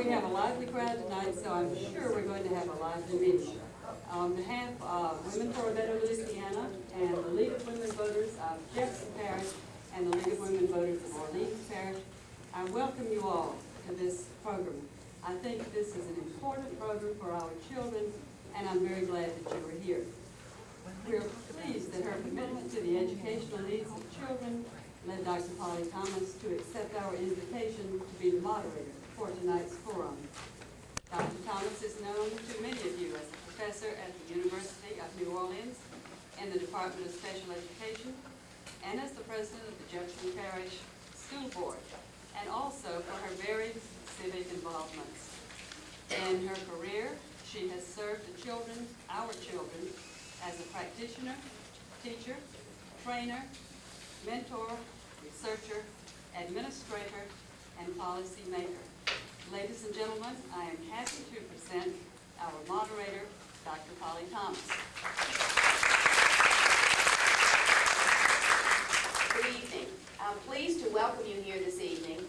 We have a lively crowd tonight, so I'm sure we're going to have a lively meeting. On behalf of Women for a Better Louisiana and the League of Women Voters of Jefferson Parish and the League of Women Voters of Orleans Parish, I welcome you all to this program. I think this is an important program for our children, and I'm very glad that you are here. We're pleased that her commitment to the educational needs of children led Dr. Polly Thomas to accept our invitation to be the moderator for tonight's forum. Dr. Thomas is known to many of you as a professor at the University of New Orleans in the Department of Special Education and as the president of the Jefferson Parish School Board, and also for her varied civic involvements. In her career, she has served the children, our children, as a practitioner, teacher, trainer, mentor, researcher, administrator, and policy maker. Ladies and gentlemen, I am happy to present our moderator, Dr. Polly Thomas. Good evening. I'm pleased to welcome you here this evening,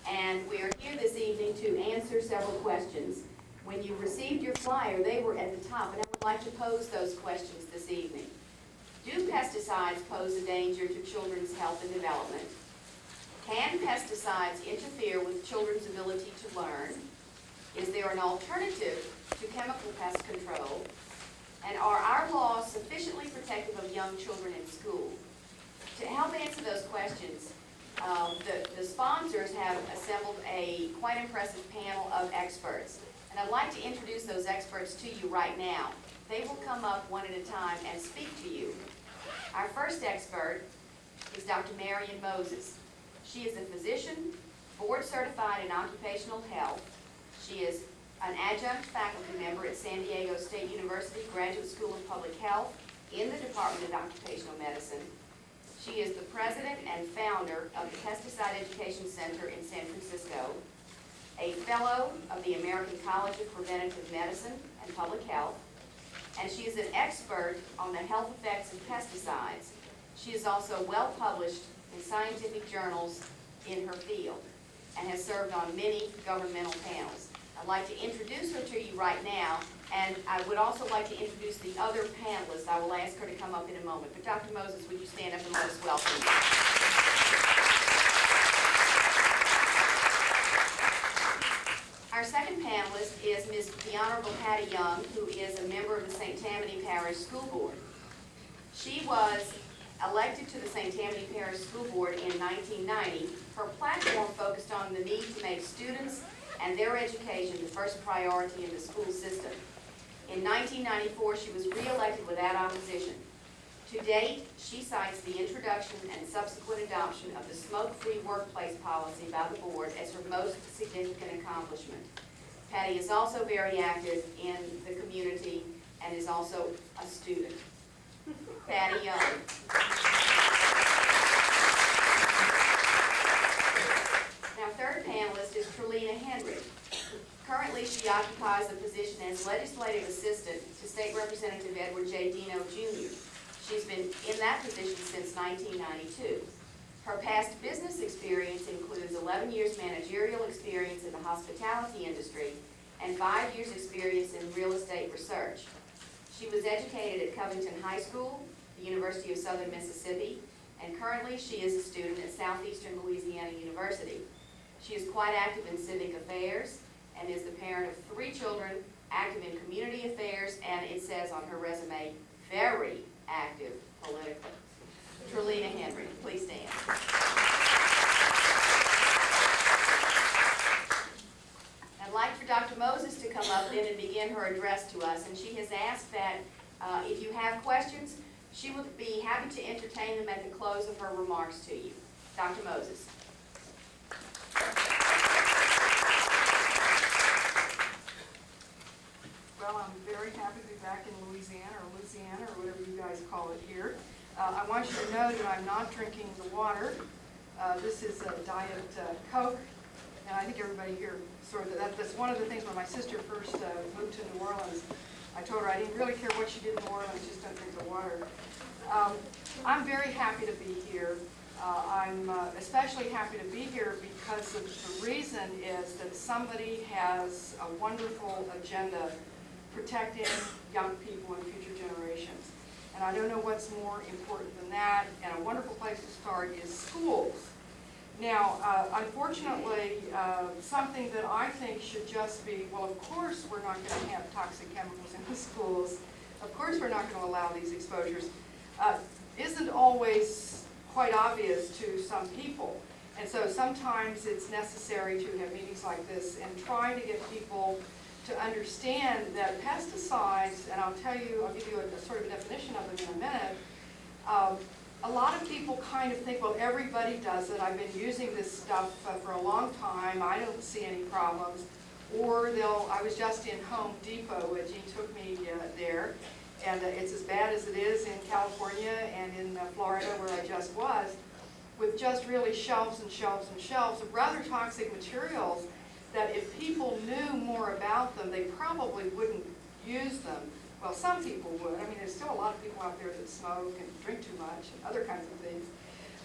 and we are here this evening to answer several questions. When you received your flyer, they were at the top, and I would like to pose those questions this evening. Do pesticides pose a danger to children's health and development? Can pesticides interfere with children's ability to learn? Is there an alternative to chemical pest control? And are our laws sufficiently protective of young children in school? To help answer those questions, the sponsors have assembled a quite impressive panel of experts. And I'd like to introduce those experts to you right now. They will come up one at a time and speak to you. Our first expert is Dr. Marion Moses. She is a physician, board certified in occupational health. She is an adjunct faculty member at San Diego State University Graduate School of Public Health in the Department of Occupational Medicine. She is the president and founder of the Pesticide Education Center in San Francisco, a fellow of the American College of Preventive Medicine and Public Health, and she is an expert on the health effects of pesticides. She is also well published in scientific journals in her field and has served on many governmental panels. I'd like to introduce her to you right now, and I would also like to introduce the other panelists. I will ask her to come up in a moment. But Dr. Moses, would you stand up and let us welcome you? Our second panelist is the Honorable Patty Young, who is a member of the St. Tammany Parish School Board. She was elected to the St. Tammany Parish School Board in 1990. Her platform focused on the need to make students and their education the first priority in the school system. In 1994, she was re-elected without opposition. To date, she cites the introduction and subsequent adoption of the smoke-free workplace policy by the board as her most significant accomplishment. Patty is also very active in the community and is also a student. Patty Young. Now, third panelist is Trelina Henry. Currently, she occupies the position as legislative assistant to State Representative Edward J. Dino, Jr. She's been in that position since 1992. Her past business experience includes 11 years managerial experience in the hospitality industry and 5 years experience in real estate research. She was educated at Covington High School, the University of Southern Mississippi, and currently she is a student at Southeastern Louisiana University. She is quite active in civic affairs and is the parent of 3 children, active in community affairs, and it says on her resume, very active politically. Trelina Henry, please stand. I'd like for Dr. Moses to come up then and begin her address to us, and she has asked that if you have questions, she would be happy to entertain them at the close of her remarks to you. Dr. Moses. Well, I'm very happy to be back in Louisiana, or whatever you guys call it here. I want you to know that I'm not drinking the water. This is a Diet Coke, and I think everybody here sort of, that's one of the things when my sister first moved to New Orleans, I told her I didn't really care what she did in New Orleans, just don't drink the water. I'm very happy to be here. I'm especially happy to be here because of the reason is that somebody has a wonderful agenda protecting young people and future generations. And I don't know what's more important than that, and a wonderful place to start is schools. Now, unfortunately, something that I think should just be, well, of course we're not going to have toxic chemicals in the schools, of course we're not going to allow these exposures, isn't always quite obvious to some people. And so sometimes it's necessary to have meetings like this and try to get people to understand that pesticides, and I'll give you a sort of a definition of them in a minute. A lot of people kind of think, well, everybody does it. I've been using this stuff for a long time. I don't see any problems. Or I was just in Home Depot, Jean took me there, and it's as bad as it is in California and in Florida where I just was, with just really shelves and shelves and shelves of rather toxic materials that if people knew more about them, they probably wouldn't use them. Well, some people would. I mean, there's still a lot of people out there that smoke and drink too much and other kinds of things.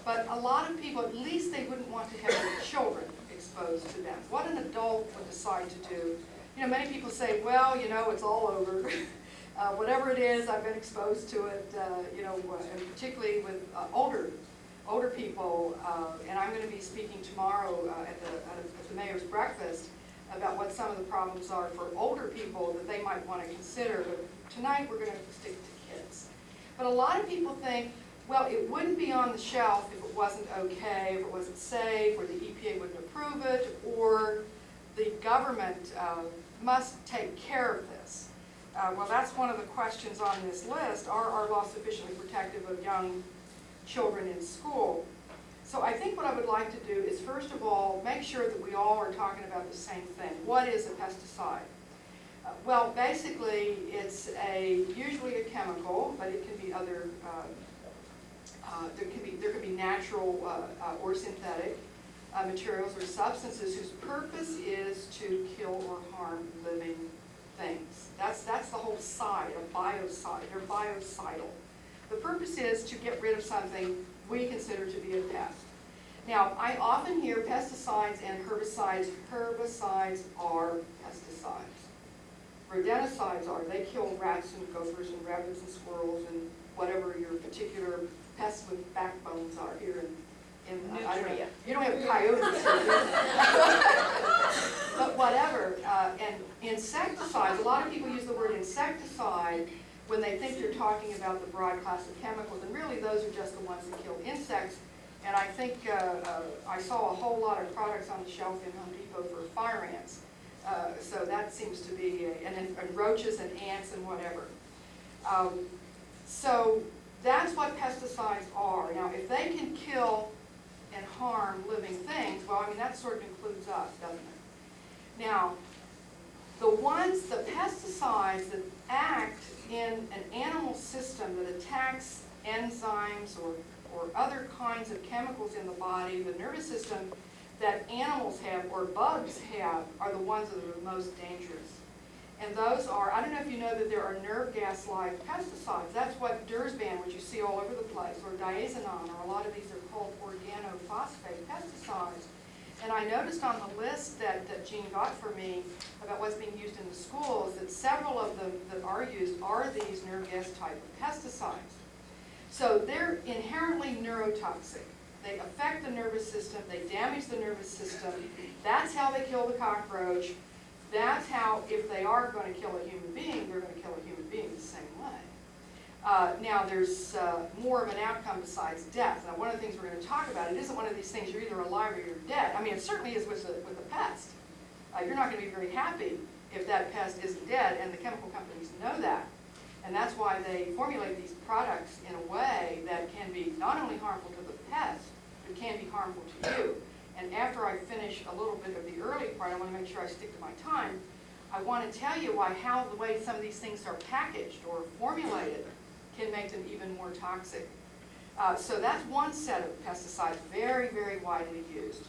But a lot of people, at least they wouldn't want to have their children exposed to them. What an adult would decide to do. You know, many people say, well, you know, it's all over. Whatever it is, I've been exposed to it, you know, and particularly with older people, and I'm going to be speaking tomorrow at the mayor's breakfast about what some of the problems are for older people that they might want to consider. But tonight we're going to stick to kids. But a lot of people think, well, it wouldn't be on the shelf if it wasn't okay, if it wasn't safe, or the EPA wouldn't approve it, or the government must take care of this. Well, that's one of the questions on this list. Are our laws sufficiently protective of young children in school? So I think what I would like to do is, first of all, make sure that we all are talking about the same thing. What is a pesticide? Well, basically, it's usually a chemical, but it can be other, there could be natural or synthetic materials or substances whose purpose is to kill or harm living things. That's the whole side of biocide. They're biocidal. The purpose is to get rid of something we consider to be a pest. Now, I often hear pesticides and herbicides. Herbicides are pesticides. Rodenticides are. They kill rats and gophers and rabbits and squirrels and whatever your particular pests with backbones are here in I don't know. You don't have coyotes here. But whatever. And insecticides, a lot of people use the word insecticide when they think you're talking about the broad class of chemicals, and really those are just the ones that kill insects. And I think I saw a whole lot of products on the shelf in Home Depot for fire ants. So that seems to be, and roaches and ants and whatever. So that's what pesticides are. Now, if they can kill and harm living things, well, I mean, that sort of includes us, doesn't it? Now, the pesticides that act in an animal system that attacks enzymes or other kinds of chemicals in the body, the nervous system that animals have or bugs have, are the ones that are the most dangerous. And those are, I don't know if you know that there are nerve gas-like pesticides. That's what Dursban, which you see all over the place, or diazinon, or a lot of these are called organophosphate pesticides. And I noticed on the list that Jean got for me about what's being used in the schools that several of them that are used are these nerve gas type of pesticides. So they're inherently neurotoxic. They affect the nervous system, they damage the nervous system. That's how they kill the cockroach. That's how, if they are going to kill a human being, they're going to kill a human being the same way. Now, there's more of an outcome besides death. Now, one of the things we're going to talk about, it isn't one of these things you're either alive or you're dead. I mean, it certainly is with a pest. You're not going to be very happy if that pest isn't dead, and the chemical companies know that. And that's why they formulate these products in a way that can be not only harmful to the pest, but can be harmful to you. And after I finish a little bit of the early part, I want to make sure I stick to my time. I want to tell you the way some of these things are packaged or formulated can make them even more toxic. So that's one set of pesticides, very, very widely used.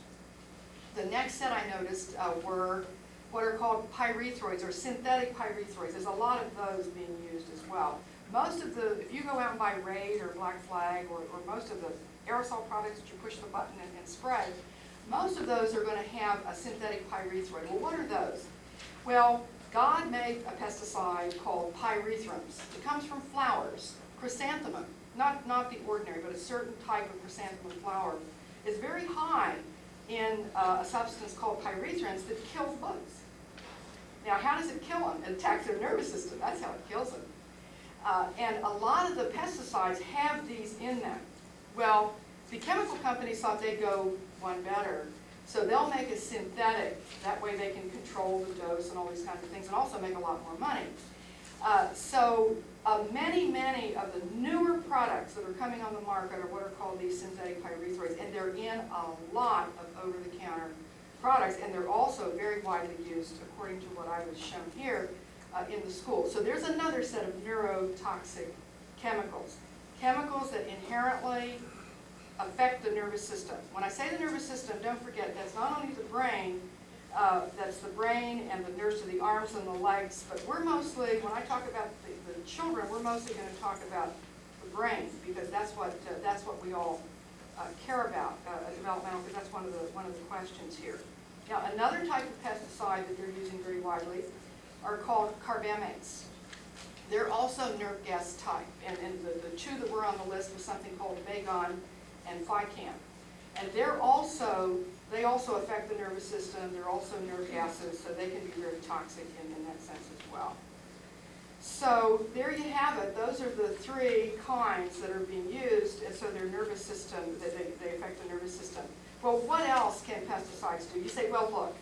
The next set I noticed were what are called pyrethroids or synthetic pyrethroids. There's a lot of those being used as well. Most of if you go out and buy Raid or Black Flag or most of the aerosol products that you push the button and spray, most of those are going to have a synthetic pyrethroid. Well, what are those? Well, God made a pesticide called pyrethrums. It comes from flowers, chrysanthemum, not the ordinary, but a certain type of chrysanthemum flower is very high in a substance called pyrethrins that kills bugs. Now, how does it kill them? It attacks their nervous system. That's how it kills them. And a lot of the pesticides have these in them. Well, the chemical companies thought they'd go one better. So they'll make a synthetic. That way they can control the dose and all these kinds of things and also make a lot more money. Many of the newer products that are coming on the market are what are called these synthetic pyrethroids, and they're in a lot of over-the-counter products, and they're also very widely used, according to what I was shown here, in the school. So there's another set of neurotoxic chemicals, chemicals that inherently affect the nervous system. When I say the nervous system, don't forget that's not only the brain, that's the brain and the nerves to the arms and the legs, but we're mostly, when I talk about the children, we're mostly going to talk about the brain, because that's what we all care about, developmental, because that's one of the questions here. Now, another type of pesticide that they're using very widely are called carbamates. They're also nerve gas type, and the two that were on the list was something called Vagon and Ficam. And they also affect the nervous system. They're also nerve gases, so they can be very toxic in that sense as well. So there you have it. Those are the three kinds that are being used, and so their nervous system, they affect the nervous system. Well, what else can pesticides do? You say, well, look,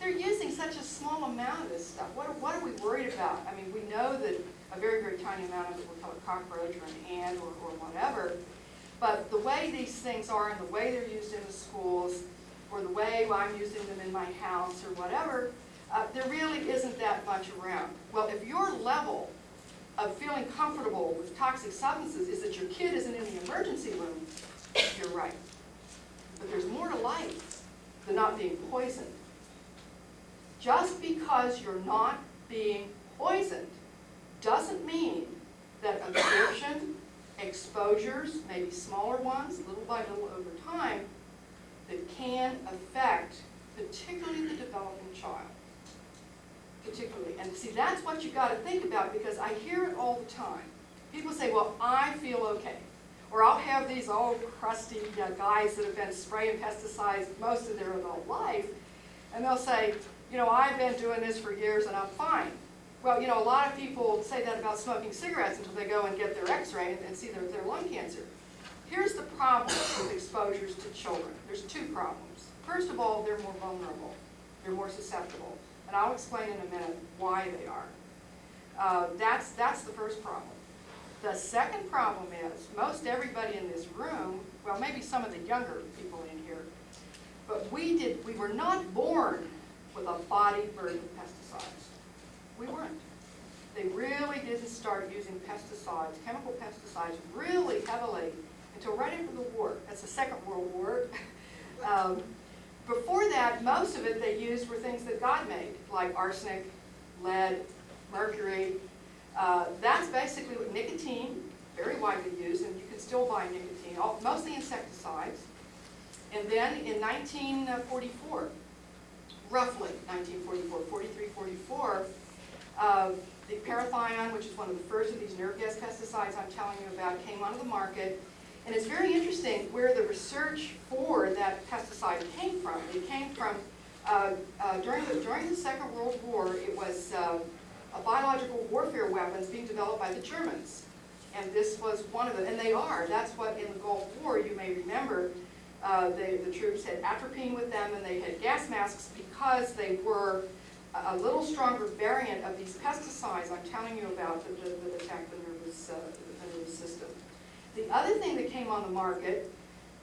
they're using such a small amount of this stuff. What are we worried about? I mean, we know that a very, very tiny amount of it will kill a cockroach or an ant or whatever, but the way these things are and the way they're used in the schools, or the way I'm using them in my house or whatever, there really isn't that much around. Well, if your level of feeling comfortable with toxic substances is that your kid isn't in the emergency room, you're right. But there's more to life than not being poisoned. Just because you're not being poisoned doesn't mean that absorption, exposures, maybe smaller ones, little by little over time, that can affect particularly the developing child. Particularly. And see, that's what you've got to think about, because I hear it all the time. People say, well, I feel okay. Or I'll have these old crusty guys that have been spraying pesticides most of their adult life, and they'll say, you know, I've been doing this for years and I'm fine. Well, you know, a lot of people say that about smoking cigarettes until they go and get their x-ray and see their lung cancer. Here's the problem with exposures to children. There's two problems. First of all, they're more vulnerable. They're more susceptible. And I'll explain in a minute why they are. That's the first problem. The second problem is most everybody in this room, well, maybe some of the younger people in here, but we were not born with a body burden of pesticides. We weren't. They really didn't start using pesticides, chemical pesticides, really heavily until right after the war. That's the Second World War. Before that, most of it they used were things that God made, like arsenic, lead, mercury. That's basically what nicotine, very widely used, and you can still buy nicotine, mostly insecticides. And then in 1944, roughly 1944, 43, 44, the parathion, which is one of the first of these nerve gas pesticides I'm telling you about, came onto the market. And it's very interesting where the research for that pesticide came from. It came from, during the Second World War, it was biological warfare weapons being developed by the Germans. And this was one of them, and they are. That's what in the Gulf War, you may remember, the troops had atropine with them and they had gas masks because they were a little stronger variant of these pesticides I'm telling you about that attack the nervous system. The other thing that came on the market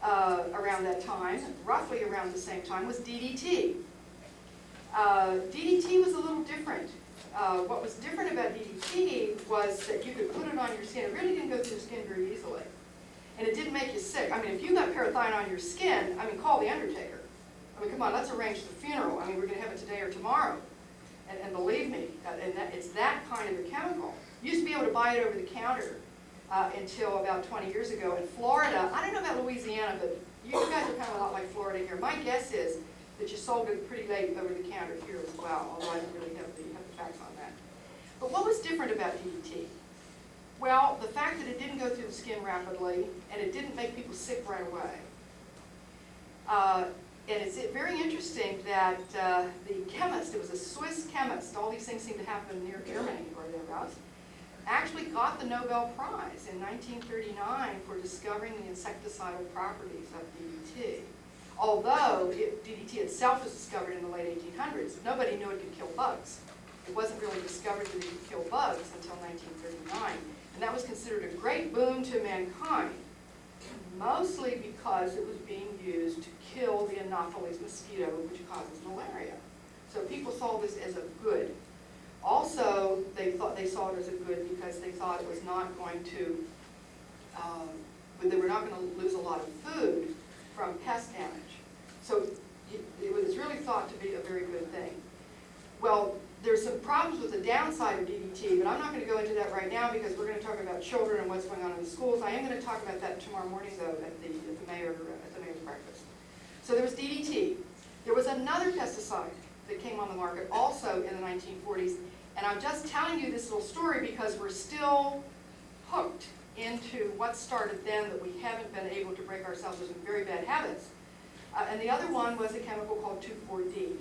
around that time, roughly around the same time, was DDT. DDT was a little different. What was different about DDT was that you could put it on your skin. It really didn't go through your skin very easily. And it didn't make you sick. I mean, if you got parathion on your skin, I mean, call the undertaker. I mean, come on, let's arrange the funeral. I mean, we're going to have it today or tomorrow. And believe me, it's that kind of a chemical. You used to be able to buy it over the counter until about 20 years ago. In Florida, I don't know about Louisiana, but you guys are kind of a lot like Florida here. My guess is that you sold it pretty late over the counter here as well, although I don't really have the facts on that. But what was different about DDT? Well, the fact that it didn't go through the skin rapidly, and it didn't make people sick right away. And it's very interesting that the chemist, it was a Swiss chemist, all these things seem to happen near Germany or thereabouts, actually got the Nobel Prize in 1939 for discovering the insecticidal properties of DDT. Although DDT itself was discovered in the late 1800s, nobody knew it could kill bugs. It wasn't really discovered that it could kill bugs until 1939. And that was considered a great boon to mankind, mostly because it was being used to kill the Anopheles mosquito, which causes malaria. So people saw this as a good. Also, they saw it as a good because they thought it was not going to, they were not going to lose a lot of food from pest damage. So it was really thought to be a very good thing. Well, there's some problems with the downside of DDT, but I'm not going to go into that right now because we're going to talk about children and what's going on in the schools. I am going to talk about that tomorrow morning, though, at the mayor's breakfast. So there was DDT. There was another pesticide that came on the market also in the 1940s, and I'm just telling you this little story because we're still hooked into what started then that we haven't been able to break ourselves of some very bad habits. And the other one was a chemical called 2,4-D,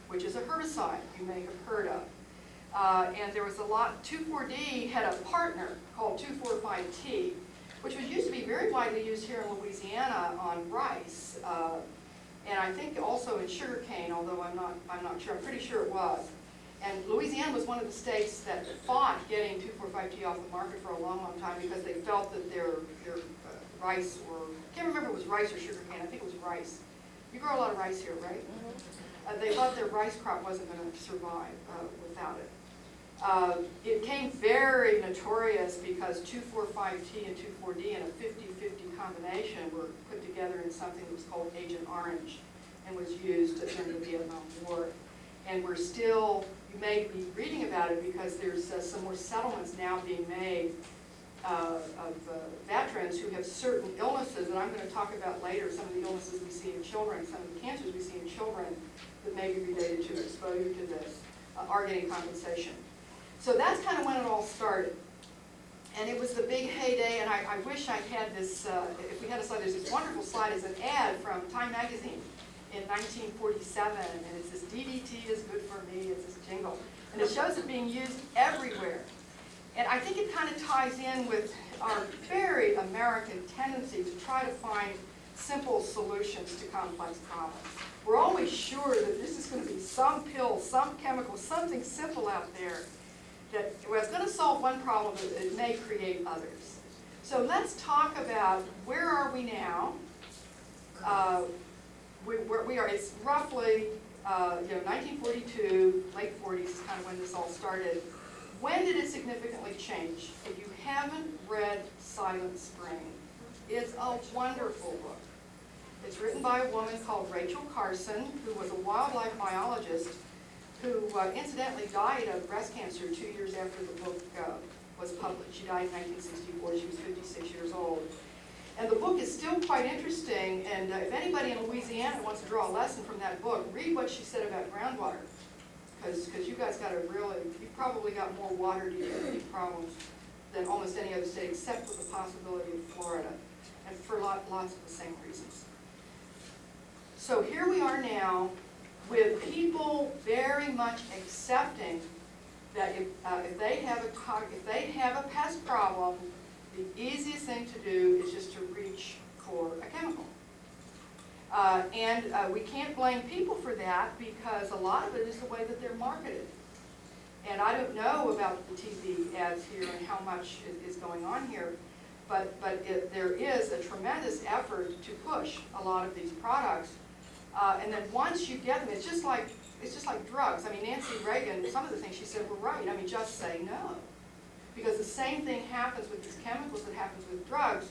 which is a herbicide you may have heard of. And there was a lot, 2,4-D had a partner called 2,4,5-T, which was used to be very widely used here in Louisiana on rice. And I think also in sugarcane, although I'm not sure, I'm pretty sure it was. And Louisiana was one of the states that fought getting 2,4,5-T off the market for a long, long time because they felt that their rice, or I can't remember if it was rice or sugarcane, I think it was rice. You grow a lot of rice here, right? Mm-hmm. They thought their rice crop wasn't going to survive without it. It became very notorious because 2,4,5-T and 2,4-D in a 50-50 combination were put together in something that was called Agent Orange and was used during the Vietnam War. And we're still, you may be reading about it because there's some more settlements now being made of veterans who have certain illnesses, and I'm going to talk about later some of the illnesses we see in children, some of the cancers we see in children that may be related to exposure to this, are getting compensation. So that's kind of when it all started. And it was the big heyday, and I wish I had this, if we had a slide, there's this wonderful slide, it's an ad from Time Magazine in 1947, and it says, DDT is good for me, it's this jingle. And it shows it being used everywhere. And I think it kind of ties in with our very American tendency to try to find simple solutions to complex problems. We're always sure that this is going to be some pill, some chemical, something simple out there that well, it's going to solve one problem, but it may create others. So let's talk about where are we now. Where we are, it's roughly 1942, late 40s is kind of when this all started. When did it significantly change? If you haven't read Silent Spring, it's a wonderful book. It's written by a woman called Rachel Carson, who was a wildlife biologist who incidentally died of breast cancer 2 years after the book was published. She died in 1964. She was 56 years old. And the book is still quite interesting, and if anybody in Louisiana wants to draw a lesson from that book, read what she said about groundwater. Because you guys got a really, you've probably got more water utility problems than almost any other state, except with the possibility of Florida, and for lots of the same reasons. So here we are now with people very much accepting that if they have a pest problem, the easiest thing to do is just to reach for a chemical. And we can't blame people for that because a lot of it is the way that they're marketed. And I don't know about the TV ads here and how much is going on here, but there is a tremendous effort to push a lot of these products. And then once you get them, it's just like drugs. I mean, Nancy Reagan, some of the things she said were right. I mean, just say no. Because the same thing happens with these chemicals that happens with drugs.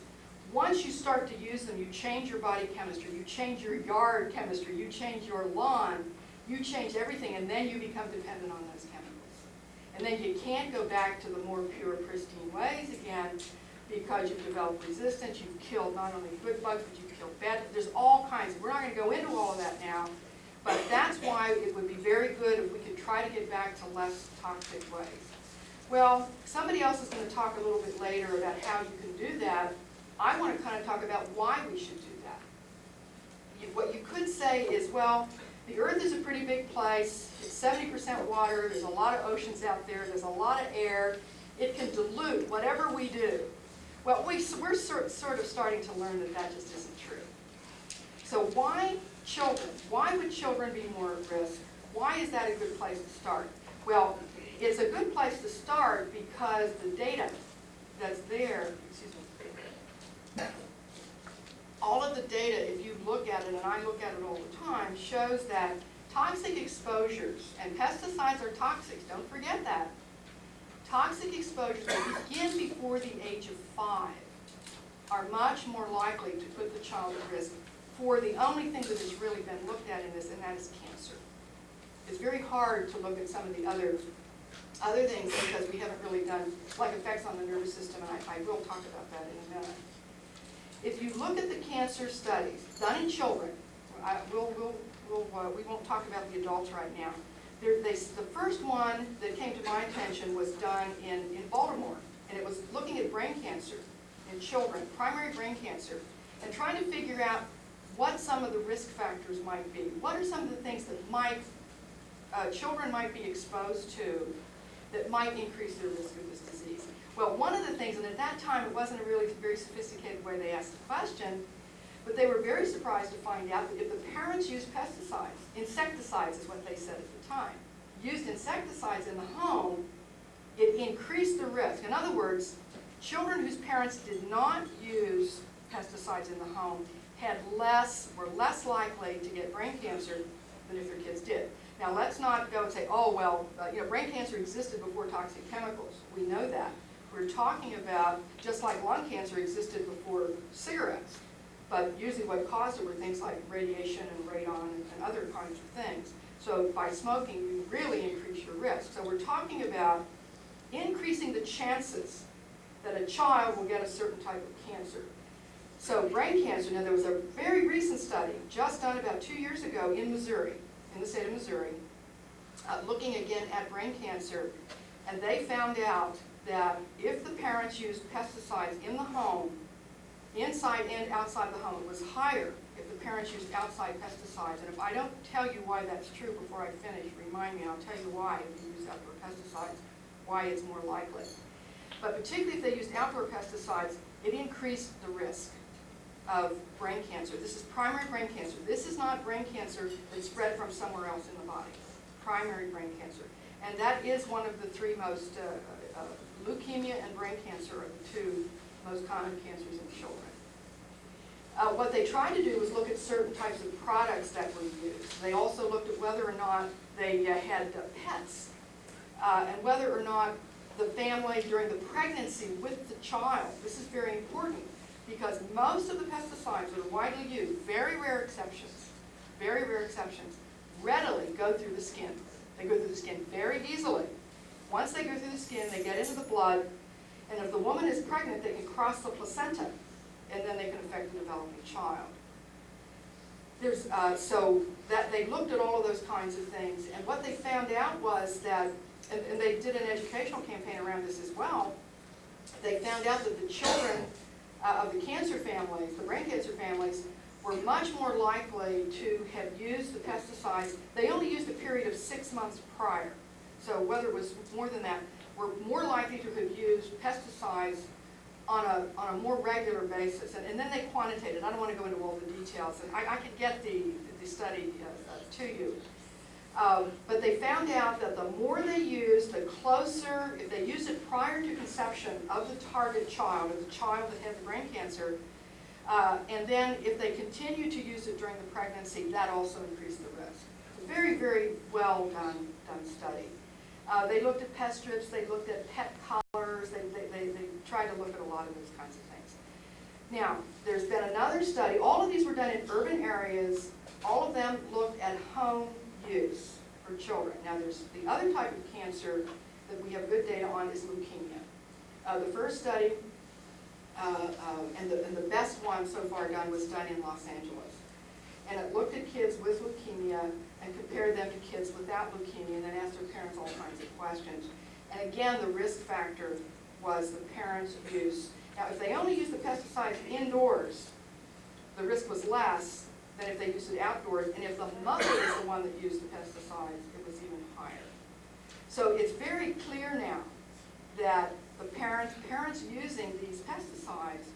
Once you start to use them, you change your body chemistry, you change your yard chemistry, you change your lawn, you change everything, and then you become dependent on those chemicals. And then you can't go back to the more pure, pristine ways again. because you've developed resistance, you've killed not only good bugs, but you've killed bad. There's all kinds. We're not going to go into all of that now, but that's why it would be very good if we could try to get back to less toxic ways. Well, somebody else is going to talk a little bit later about how you can do that. I want to kind of talk about why we should do that. What you could say is, well, the Earth is a pretty big place. It's 70% water. There's a lot of oceans out there. There's a lot of air. It can dilute whatever we do. Well, we're sort of starting to learn that that just isn't true. So why children? Why would children be more at risk? Why is that a good place to start? Well, it's a good place to start because the data that's there, excuse me, all of the data, if you look at it, and I look at it all the time, shows that toxic exposures, and pesticides are toxic, don't forget that. Toxic exposures that begin before the age of 5 are much more likely to put the child at risk for the only thing that has really been looked at in this, and that is cancer. It's very hard to look at some of the other things because we haven't really done, like effects on the nervous system, and I will talk about that in a minute. If you look at the cancer studies done in children, we won't talk about the adults right now. The first one that came to my attention was done in Baltimore, and it was looking at brain cancer in children, primary brain cancer, and trying to figure out what some of the risk factors might be. What are some of the things that children might be exposed to that might increase their risk of this disease? Well, one of the things, and at that time it wasn't a really very sophisticated way they asked the question, but they were very surprised to find out that if the parents used pesticides, insecticides is what they said at the time, used insecticides in the home, it increased the risk. In other words, children whose parents did not use pesticides in the home were less likely to get brain cancer than if their kids did. Now, let's not go and say, oh, well, brain cancer existed before toxic chemicals. We know that. We're talking about, just like lung cancer existed before cigarettes, but usually what caused it were things like radiation and radon and other kinds of things. So by smoking, you really increase your risk. So we're talking about increasing the chances that a child will get a certain type of cancer. So brain cancer, now there was a very recent study just done about 2 years ago in Missouri, in the state of Missouri, looking again at brain cancer, and they found out that if the parents used pesticides in the home, inside and outside the home, it was higher if the parents used outside pesticides. And if I don't tell you why that's true before I finish, remind me, and I'll tell you why if you use outdoor pesticides, why it's more likely. But particularly if they used outdoor pesticides, it increased the risk of brain cancer. This is primary brain cancer. This is not brain cancer that's spread from somewhere else in the body. Primary brain cancer. And that is one of the three most, leukemia and brain cancer are the two most common cancers in children. What they tried to do was look at certain types of products that were used. They also looked at whether or not they had pets, and whether or not the family during the pregnancy with the child. This is very important because most of the pesticides that are widely used, very rare exceptions, readily go through the skin. They go through the skin very easily. Once they go through the skin, they get into the blood, and if the woman is pregnant, they can cross the placenta, and then they can affect the developing child. So that they looked at all of those kinds of things, and what they found out was that, and they did an educational campaign around this as well, they found out that the children of the cancer families, the brain cancer families, were much more likely to have used the pesticides. They only used a period of 6 months prior. So whether it was more than that, were more likely to have used pesticides on a more regular basis. And then they quantitated. I don't want to go into all the details. And I could get the study to you. But they found out that the more they used, the closer, if they used it prior to conception of the target child, or the child that had the brain cancer, and then if they continued to use it during the pregnancy, that also increased the risk. Very, very well done study. They looked at pest strips, they looked at pet collars, they tried to look at a lot of those kinds of things. Now, there's been another study. All of these were done in urban areas. All of them looked at home use for children. Now, there's the other type of cancer that we have good data on is leukemia. The first study and the best one so far done was done in Los Angeles. And it looked at kids with leukemia and compared them to kids without leukemia, and then asked their parents all kinds of questions. And again, the risk factor was the parents' use. Now, if they only used the pesticides indoors, the risk was less than if they used it outdoors, and if the mother was the one that used the pesticides, it was even higher. So it's very clear now that the parents using these pesticides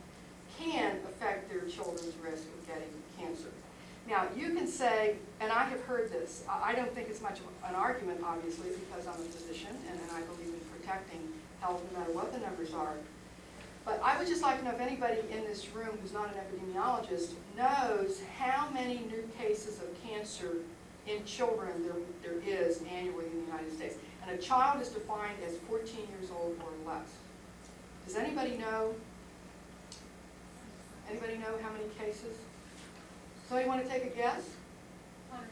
can affect their children's risk of getting cancer. Now, you can say, and I have heard this, I don't think it's much of an argument, obviously, because I'm a physician and I believe in protecting health no matter what the numbers are. But I would just like to know if anybody in this room who's not an epidemiologist knows how many new cases of cancer in children there is annually in the United States. And a child is defined as 14 years old or less. Does anybody know? Anybody know how many cases? Somebody want to take a guess? 100,000.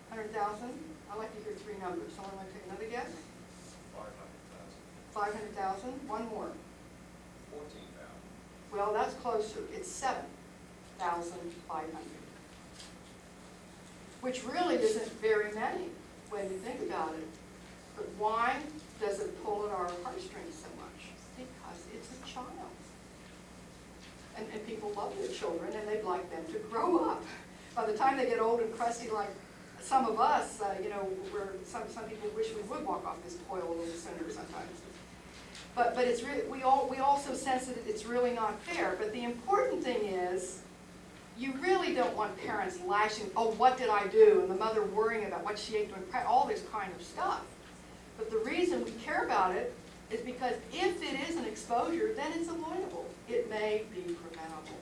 100,000? I'd like to hear three numbers. Someone want to take another guess? 500,000. 500,000. One more. 14,000. Well, that's closer. It's 7,500. Which really isn't very many when you think about it. But why does it pull at our heartstrings so much? Because it's a child. And people love their children, and they'd like them to grow up. By the time they get old and crusty like some of us, where some people wish we would walk off this coil a little sooner sometimes. But it's really, we also sense that it's really not fair. But the important thing is, you really don't want parents lashing, oh, what did I do? And the mother worrying about what she ate, all this kind of stuff. But the reason we care about it is because if it is an exposure, then it's avoidable. It may be preventable.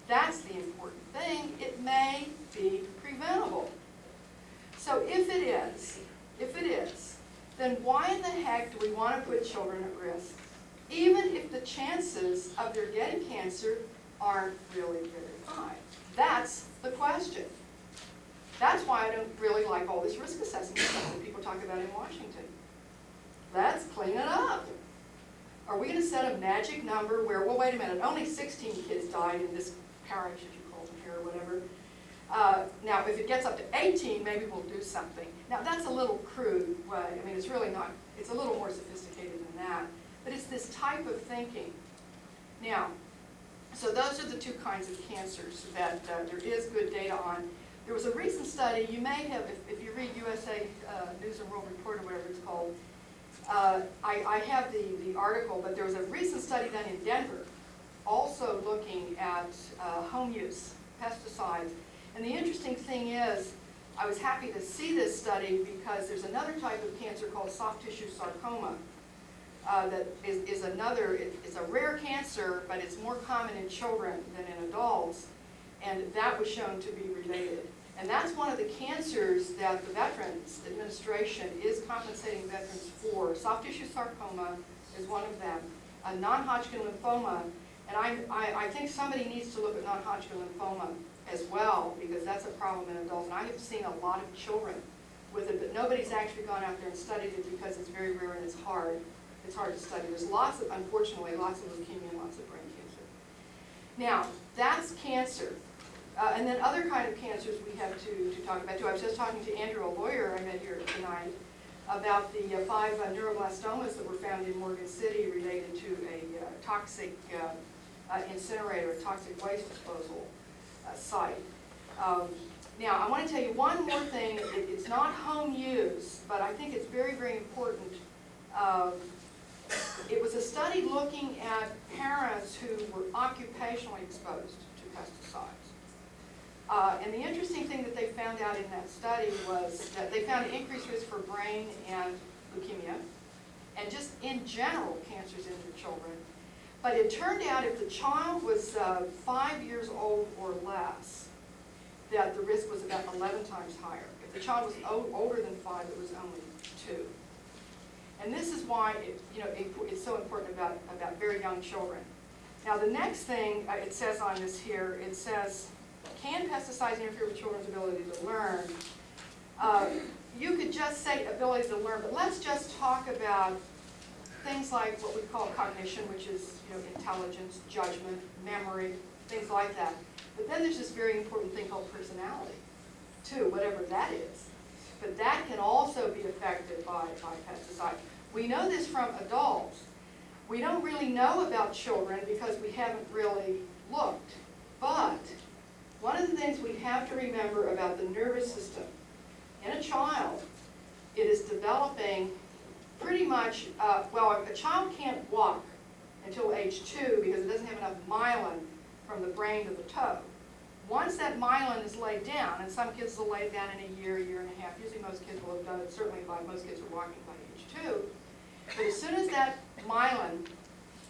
That's the important thing. It may be preventable. So if it is, then why in the heck do we want to put children at risk, even if the chances of their getting cancer aren't really very high? That's the question. That's why I don't really like all this risk assessment stuff that people talk about in Washington. Let's clean it up. Are we going to set a magic number where, well, wait a minute, only 16 kids died in this parish, if you call them here, or whatever. Now, if it gets up to 18, maybe we'll do something. Now, that's a little crude. I mean, it's really not. It's a little more sophisticated than that. But it's this type of thinking. Now, so those are the two kinds of cancers that there is good data on. There was a recent study, you may have, if you read USA News and World Report or whatever it's called, I have the article, but there was a recent study done in Denver, also looking at home use, pesticides. And the interesting thing is, I was happy to see this study because there's another type of cancer called soft tissue sarcoma that is another, it's a rare cancer, but it's more common in children than in adults, and that was shown to be related. And that's one of the cancers that the Veterans Administration is compensating veterans for. Soft tissue sarcoma is one of them. A non-Hodgkin lymphoma, and I think somebody needs to look at non-Hodgkin lymphoma as well, because that's a problem in adults. And I have seen a lot of children with it, but nobody's actually gone out there and studied it because it's very rare and it's hard. It's hard to study. There's lots of, unfortunately, lots of leukemia and lots of brain cancer. Now, that's cancer. And then other kind of cancers we have to talk about too. I was just talking to Andrew, a lawyer I met here tonight, about the 5 neuroblastomas that were found in Morgan City related to a toxic incinerator, a toxic waste disposal site. Now, I want to tell you one more thing. It's not home use, but I think it's very, very important. It was a study looking at parents who were occupationally exposed to pesticides. And the interesting thing that they found out in that study was that they found an increased risk for brain and leukemia, and just in general cancers in their children. But it turned out if the child was 5 years old or less, that the risk was about 11 times higher. If the child was older than 5, it was only 2. And this is why it's so important about very young children. Now the next thing it says on this here, it says, can pesticides interfere with children's ability to learn? You could just say ability to learn, but let's just talk about things like what we call cognition, which is, intelligence, judgment, memory, things like that. But then there's this very important thing called personality, too, whatever that is. But that can also be affected by pesticides. We know this from adults. We don't really know about children because we haven't really looked. But one of the things we have to remember about the nervous system in a child, it is developing pretty much, a child can't walk until age 2 because it doesn't have enough myelin from the brain to the toe. Once that myelin is laid down, and some kids will lay it down in a year and a half, usually most kids will have done it, certainly most kids are walking by age 2, but as soon as that myelin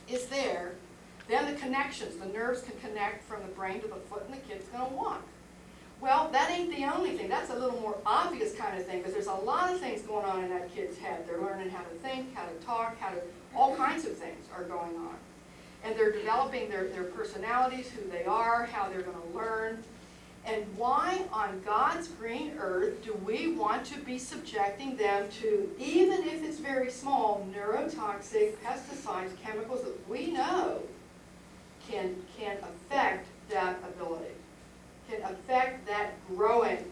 is there, then the connections, the nerves can connect from the brain to the foot and the kid's going to walk. Well, that ain't the only thing. That's a little more obvious kind of thing because there's a lot of things going on in that kid's head. They're learning how to think, how to talk, all kinds of things are going on. And they're developing their personalities, who they are, how they're going to learn. And why on God's green earth do we want to be subjecting them to, even if it's very small, neurotoxic pesticides, chemicals that we know can affect that ability, can affect that growing.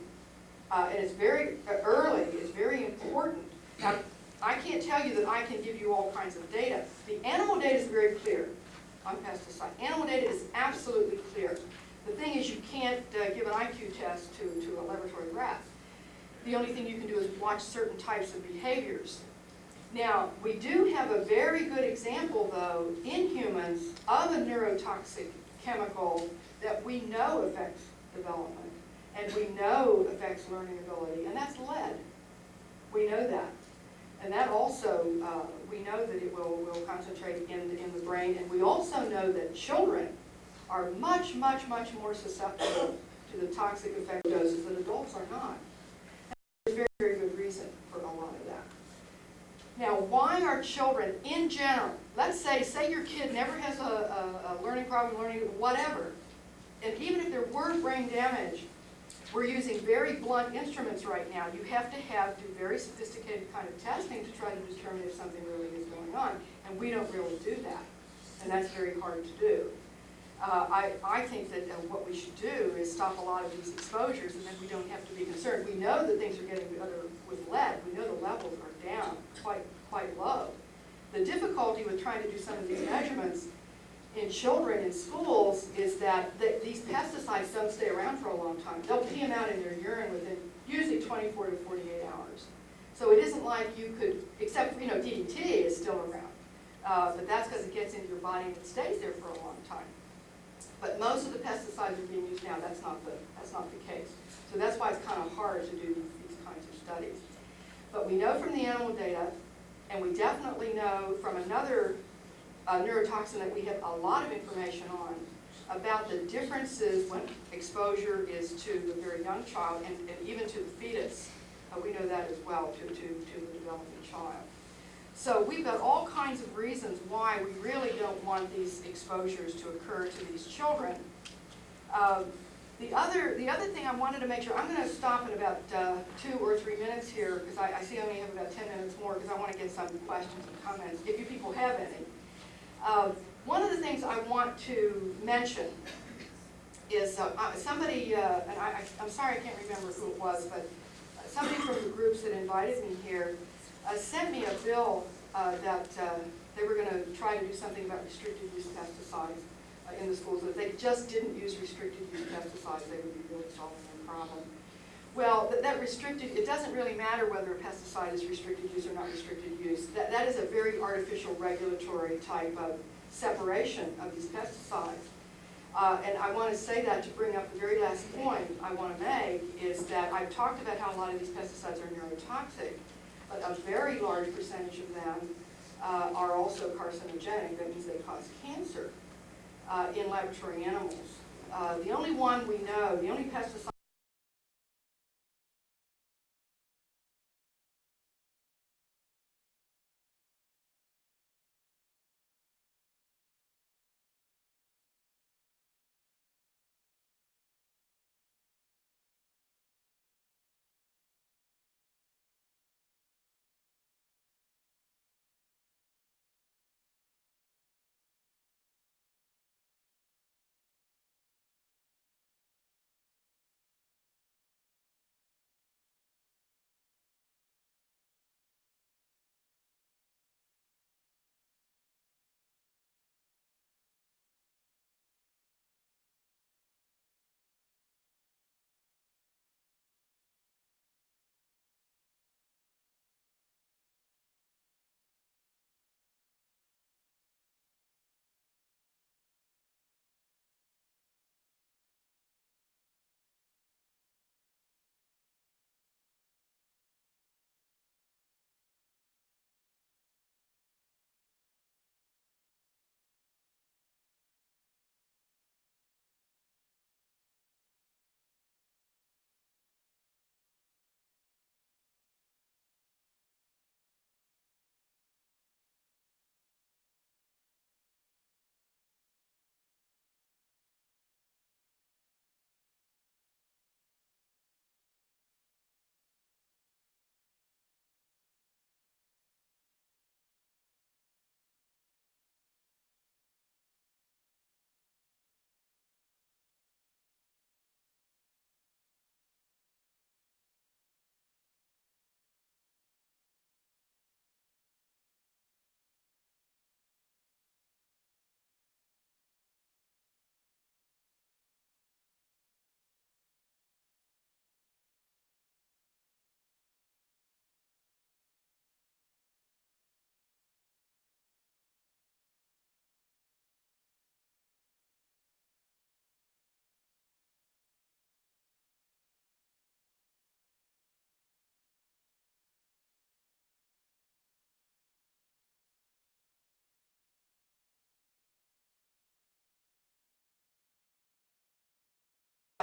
And it's very early, it's very important. Now, I can't tell you that I can give you all kinds of data. The animal data is very clear on pesticide. Animal data is absolutely clear. The thing is you can't give an IQ test to a laboratory rat. The only thing you can do is watch certain types of behaviors. Now, we do have a very good example, though, in humans of a neurotoxic chemical that we know affects development and we know affects learning ability, and that's lead. We know that. And that also, we know that it will concentrate in the brain, and we also know that children are much, much, much more susceptible to the toxic effect of doses than adults are not. And there's very, very good reason for a lot of that. Now, why are children in general, let's say your kid never has a learning problem, whatever, and even if there were brain damage, we're using very blunt instruments right now. You have to do very sophisticated kind of testing to try to determine if something really is going on, and we don't really do that, and that's very hard to do. I think that what we should do is stop a lot of these exposures, and then we don't have to be concerned. We know that things are getting better with lead. We know the levels are down quite low. The difficulty with trying to do some of these measurements in children in schools is that these pesticides don't stay around for a long time. They'll pee them out in their urine within usually 24 to 48 hours. So it isn't like you could, except DDT is still around, but that's because it gets into your body and it stays there for a long time. But most of the pesticides are being used now. That's not the case. So that's why it's kind of hard to do these kinds of studies. But we know from the animal data, and we definitely know from another neurotoxin that we have a lot of information on about the differences when exposure is to the very young child and even to the fetus. We know that as well, to the developing child. So we've got all kinds of reasons why we really don't want these exposures to occur to these children. The other thing I wanted to make sure, I'm going to stop in about 2 or 3 minutes here because I see I only have about 10 minutes more because I want to get some questions and comments, if you people have any. One of the things I want to mention is somebody, and I'm sorry I can't remember who it was, but somebody from the groups that invited me here sent me a bill that they were going to try to do something about restricted use pesticides in the schools. If they just didn't use restricted use pesticides, they would be really solving the problem. Well, that restricted, it doesn't really matter whether a pesticide is restricted use or not restricted use. That is a very artificial regulatory type of separation of these pesticides. And I want to say that to bring up the very last point I want to make is that I've talked about how a lot of these pesticides are neurotoxic, but a very large percentage of them are also carcinogenic. That means they cause cancer in laboratory animals. The only one we know, the only pesticide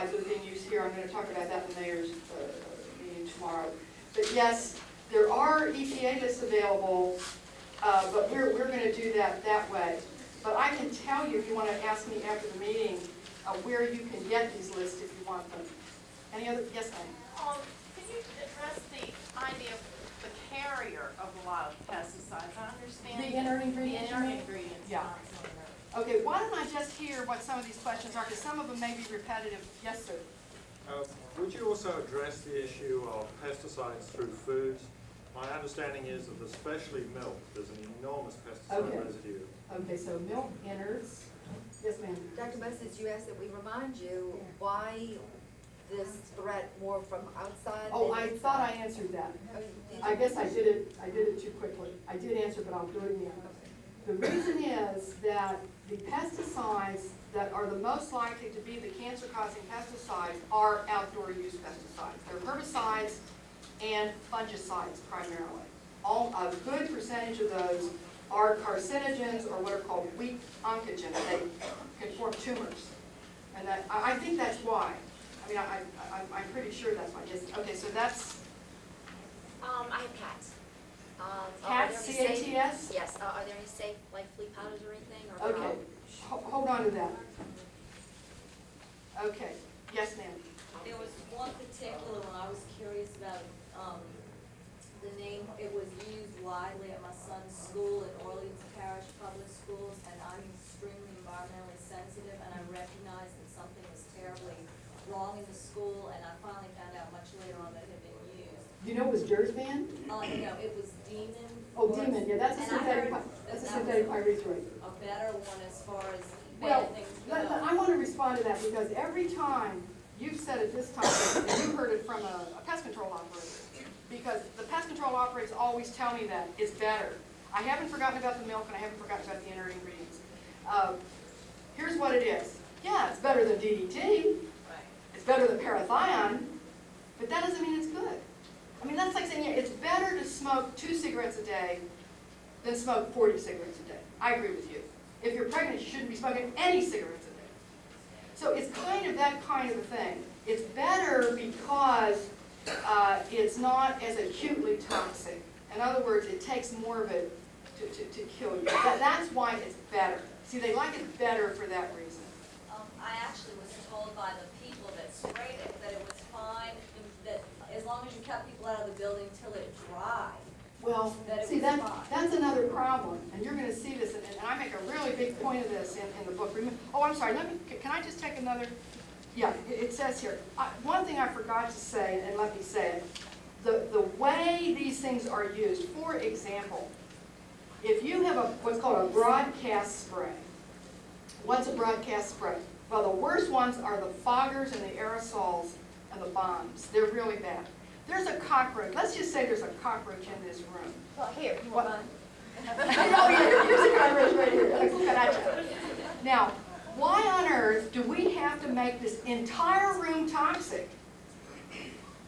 pesticides that are being used here. I'm going to talk about that in the mayor's meeting tomorrow. But yes, there are EPA lists available, but we're going to do that way. But I can tell you, if you want to ask me after the meeting, where you can get these lists if you want them. Any other? Yes, ma'am. Can you address the idea of the carrier of a lot of pesticides? I understand. The inert ingredients? The inert ingredients. Yeah. Okay, why don't I just hear what some of these questions are, because some of them may be repetitive. Yes, sir. Would you also address the issue of pesticides through foods? My understanding is that especially milk, there's an enormous pesticide Okay. residue. Okay, so milk innards. Yes, ma'am. Dr. Moses, you asked that we remind you why this threat more from outside Oh, than I thought I answered that. Oh, did you? I guess I did it too quickly. I did answer, but I'll do it again. The reason is that the pesticides that are the most likely to be the cancer-causing pesticides are outdoor use pesticides. They're herbicides and fungicides primarily. A good percentage of those are carcinogens or what are called weak oncogens. They can form tumors. And that, I think that's why. I mean, I'm pretty sure that's why. Yes. Okay, so that's I have cats. cats, C-A-T-S? Yes, are there any safe, like flea powders or anything, or? Okay, hold on to that. Okay, yes, ma'am. There was one particular one I was curious about, the name, it was used widely at my son's school in Orleans Parish Public Schools, and I'm extremely environmentally sensitive, and I recognized that something was terribly wrong in the school, and I finally found out much later on that it had been used. You know it was Jersban? No, it was Demon. Oh, Demon, yeah, that's a And I synthetic, heard that's a that synthetic was pyrethroid. a better one as far as Well, bad things go. I want to respond to that because every time you've said it this time, and you heard it from a pest control operator, because the pest control operators always tell me that it's better. I haven't forgotten about the milk and I haven't forgotten about the inert ingredients. Here's what it is. Yeah, it's better than DDT. Right. It's better than parathion, but that doesn't mean it's good. I mean, that's like saying, yeah, it's better to smoke 2 cigarettes a day than smoke 40 cigarettes a day. I agree with you. If you're pregnant, you shouldn't be smoking any cigarettes a day. So it's kind of that kind of a thing. It's better because it's not as acutely toxic. In other words, it takes more of it to kill you. That's why it's better. See, they like it better for that reason. I actually was told by the people that sprayed it that it was fine, that as long as you kept people out of the building till it dried. Well, That it see, was fine. that's another problem, and you're going to see this, and I make a really big point of this in the book. Oh, I'm sorry, can I just take another? Yeah, it says here, one thing I forgot to say, and let me say it, the way these things are used, for example, if you have what's called a broadcast spray, what's a broadcast spray? Well, the worst ones are the foggers and the aerosols and the bombs. They're really bad. There's a cockroach. Let's just say there's a cockroach in this room. Well, here, you What? want mine? Oh, yeah, here's a cockroach right here. Now, why on earth do we have to make this entire room toxic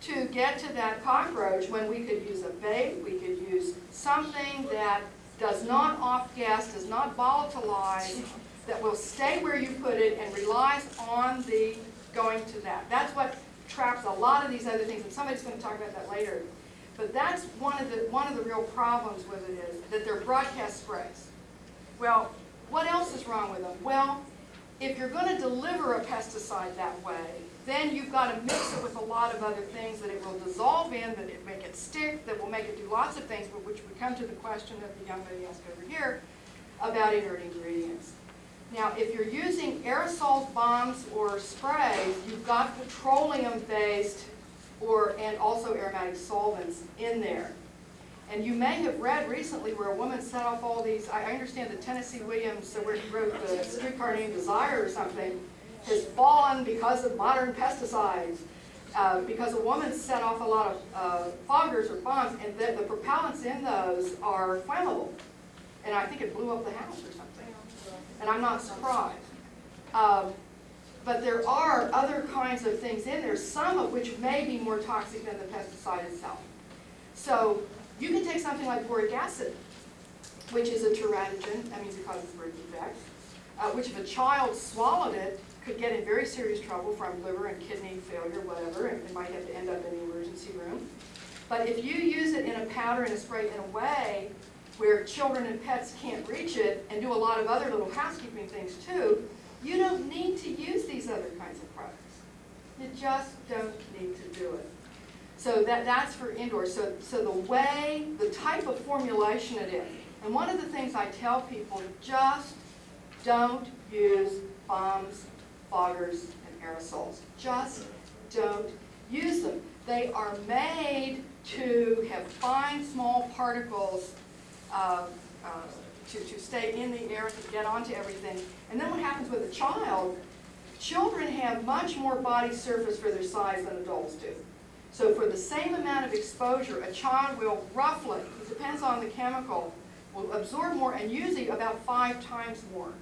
to get to that cockroach when we could use a bait, we could use something that does not off-gas, does not volatilize, that will stay where you put it and relies on the going to that. That's what traps a lot of these other things, and somebody's going to talk about that later. But that's one of the real problems with it is that they're broadcast sprays. Well, what else is wrong with them? Well, if you're going to deliver a pesticide that way, then you've got to mix it with a lot of other things that it will dissolve in, that it make it stick, that will make it do lots of things, but which would come to the question that the young lady asked over here about inert ingredients. Now, if you're using aerosols, bombs, or sprays, you've got petroleum-based and also aromatic solvents in there. And you may have read recently where a woman set off all these, I understand that Tennessee Williams, where he wrote the Streetcar Named Desire or something, has fallen because of modern pesticides. Because a woman set off a lot of foggers or bombs, and the propellants in those are flammable. And I think it blew up the house or something. And I'm not surprised. But there are other kinds of things in there, some of which may be more toxic than the pesticide itself. So you can take something like boric acid, which is a teratogen, that means it causes birth defects, which if a child swallowed it, could get in very serious trouble from liver and kidney failure, whatever, and might have to end up in the emergency room. But if you use it in a powder and a spray in a way where children and pets can't reach it and do a lot of other little housekeeping things too, you don't need to use these other kinds of products. You just don't need to do it. So that's for indoors. So the way, the type of formulation it is. And one of the things I tell people, just don't use bombs, foggers, and aerosols. Just don't use them. They are made to have fine, small particles to stay in the air, to get onto everything. And then what happens with a child, children have much more body surface for their size than adults do. So for the same amount of exposure, a child will roughly, it depends on the chemical, will absorb more and usually about 5 times more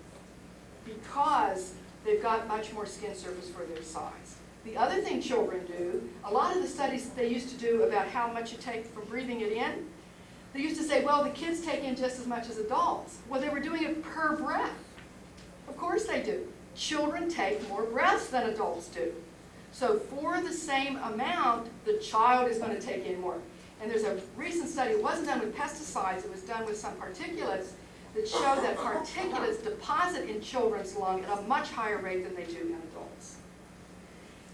because they've got much more skin surface for their size. The other thing children do, a lot of the studies that they used to do about how much you take from breathing it in, they used to say, well, the kids take in just as much as adults. Well, they were doing it per breath. Of course they do. Children take more breaths than adults do. So for the same amount, the child is going to take in more. And there's a recent study, it wasn't done with pesticides, it was done with some particulates, that show that particulates deposit in children's lung at a much higher rate than they do in adults.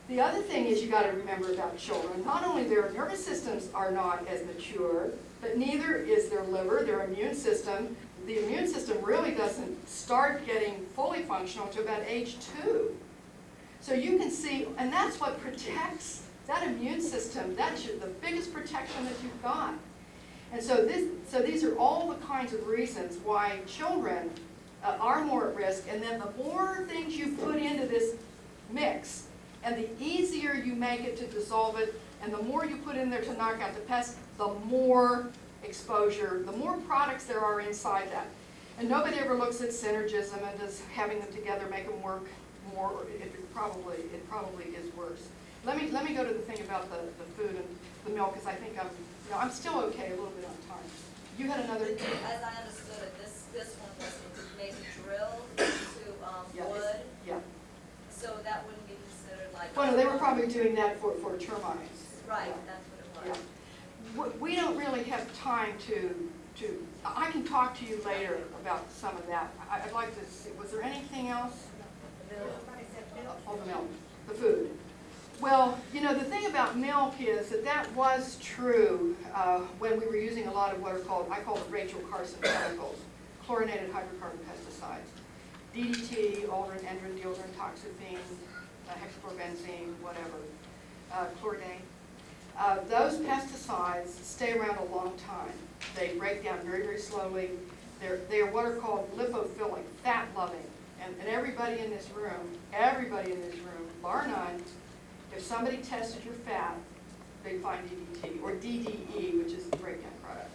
The other thing is you got to remember about children, not only their nervous systems are not as mature, but neither is their liver, their immune system. The immune system really doesn't start getting fully functional until about age 2. So you can see, and that's what protects that immune system. That's the biggest protection that you've got. And so these are all the kinds of reasons why children are more at risk. And then the more things you put into this mix, and the easier you make it to dissolve it, and the more you put in there to knock out the pests, the more exposure, the more products there are inside that. And nobody ever looks at synergism and does having them together make them work more. It probably is worse. Let me go to the thing about the food and the milk, because I think I'm still okay a little bit on time. You had another. As I understood it, this one was maybe drilled into wood. Yeah. So that wouldn't be considered like. Well, no, they were probably doing that for termites. Right, Yeah. that's what it was. Yeah. We don't really have time to, I can talk to you later about some of that. I'd like to see, was there anything else? Oh, the milk, the food. Well, you know, the thing about milk is that was true when we were using a lot of what are called, I call them Rachel Carson chemicals, chlorinated hydrocarbon pesticides. DDT, aldrin, endrin, dieldrin, toxaphene, hexachlorobenzene, whatever, chlordane. Those pesticides stay around a long time. They break down very, very slowly. They are what are called lipophilic, fat-loving. And everybody in this room, bar none, if somebody tested your fat, they'd find DDT, or DDE, which is the breakdown product.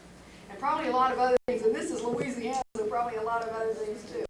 And probably a lot of other things, and this is Louisiana, so probably a lot of other things too.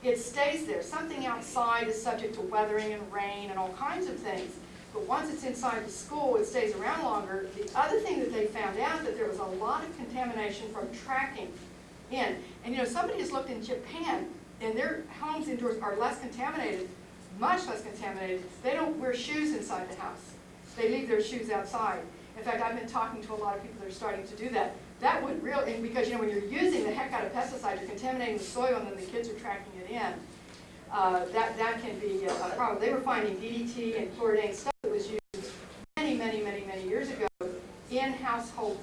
it stays there. Something outside is subject to weathering and rain and all kinds of things. But once it's inside the school, it stays around longer. The other thing that they found out, that there was a lot of contamination from tracking in. And you know, somebody has looked in Japan, and their homes indoors are less contaminated, much less contaminated. They don't wear shoes inside the house. They leave their shoes outside. In fact, I've been talking to a lot of people that are starting to do that. That would really, and because you know, when you're using the heck out of pesticides, you're contaminating the soil, and then the kids are tracking it in. That can be a problem. They were finding DDT and chlorinated stuff that was used many years ago in household